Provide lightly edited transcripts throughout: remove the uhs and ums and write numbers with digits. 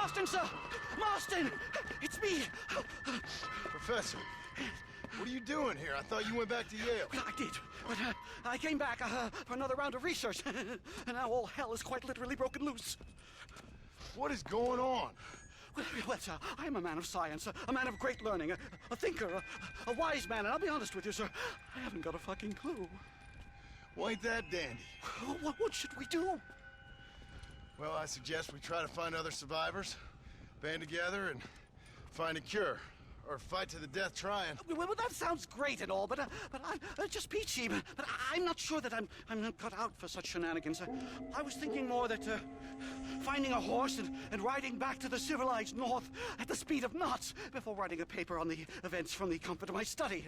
Marston, sir! Marston! It's me! Professor, what are you doing here? I thought you went back to Yale. I did, but I came back for another round of research, and now all hell is quite literally broken loose. What is going on? Well, sir, I am a man of science, a man of great learning, a thinker, a wise man, and I'll be honest with you, sir, I haven't got a fucking clue. Well, ain't that dandy? What should we do? Well, I suggest we try to find other survivors, band together, and find a cure. Or fight to the death trying. Well, that sounds great and all, but I'm just peachy. But I'm not sure that I'm not cut out for such shenanigans. I was thinking more that finding a horse and riding back to the civilized north at the speed of knots before writing a paper on the events from the comfort of my study.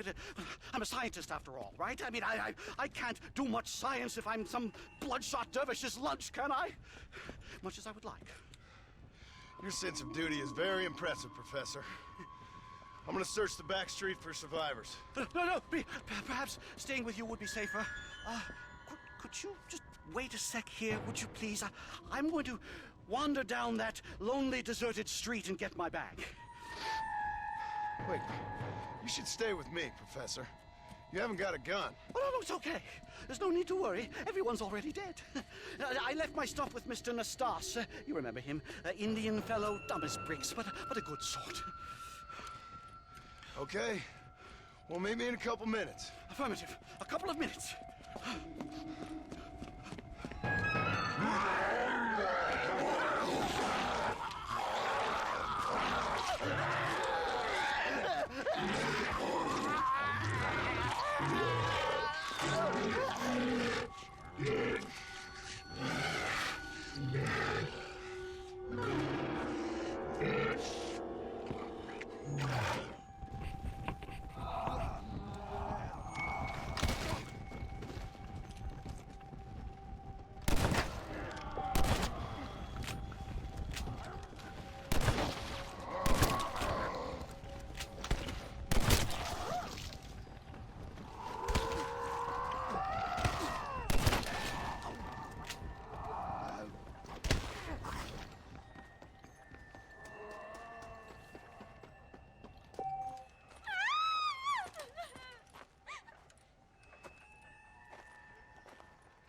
I'm a scientist after all, right? I mean, I can't do much science if I'm some bloodshot dervish's lunch, can I? Much as I would like. Your sense of duty is very impressive, Professor. I'm gonna search the back street for survivors. No, perhaps staying with you would be safer. Could you just wait a sec here, would you please? I'm going to wander down that lonely, deserted street and get my bag. Wait, you should stay with me, Professor. You haven't got a gun. Oh, no, it's okay. There's no need to worry. Everyone's already dead. I left my stuff with Mr. Nastas. You remember him. Indian fellow, dumb as bricks, but a good sort. Okay. Well, meet me in a couple minutes. Affirmative. A couple of minutes.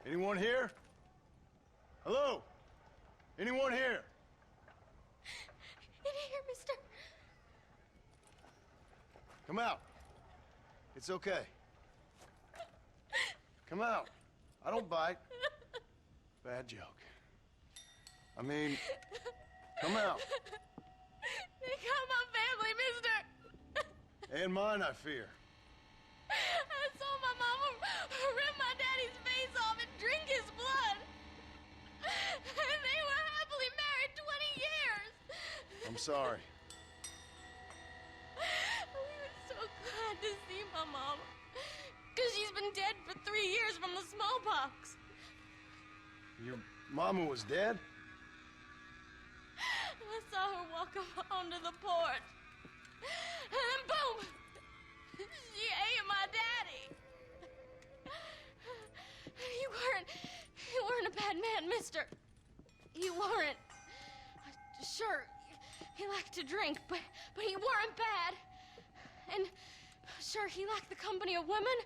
Anyone here? Hello? Anyone here? In here, mister. Come out. It's okay. Come out. I don't bite. Bad joke. I mean, come out. They got my family, mister. And mine, I fear. I saw my mama rip my daddy's face off and drink his blood. And they were happily married 20 years. I'm sorry. We were so glad to see my mama. Because she's been dead for 3 years from the smallpox. Your mama was dead? I saw her walk up onto the porch. And then boom! She ate my daddy. You weren't a bad man, mister. You weren't. Sure, he liked to drink, but he weren't bad. And sure, he liked the company of women,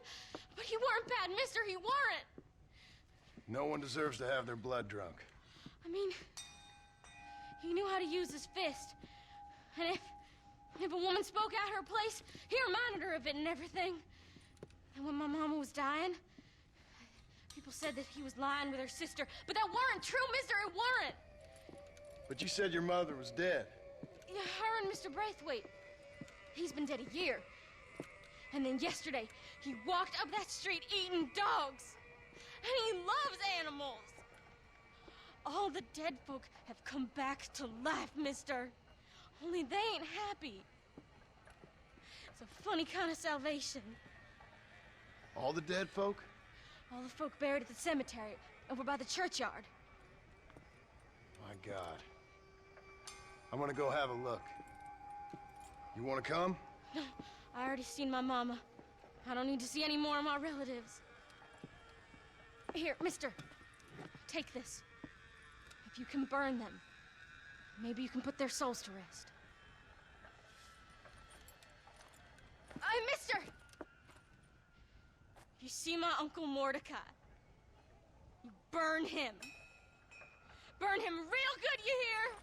but he weren't bad, mister, he weren't. No one deserves to have their blood drunk. I mean, he knew how to use his fist. And if a woman spoke out her place, he reminded her of it and everything. And when my mama was dying, people said that he was lying with her sister, but that weren't true, mister, it weren't. But you said your mother was dead. Yeah, her and Mr. Braithwaite. He's been dead a year. And then yesterday, he walked up that street eating dogs. And he loves animals. All the dead folk have come back to life, mister. Only they ain't happy. It's a funny kind of salvation. All the dead folk? All the folk buried at the cemetery over by the churchyard. My God. I'm gonna go have a look. You wanna come? No, I already seen my mama. I don't need to see any more of my relatives. Here, mister, take this. If you can burn them, Maybe you can put their souls to rest. Mister! If you see my Uncle Mordecai, you burn him. Burn him real good, you hear?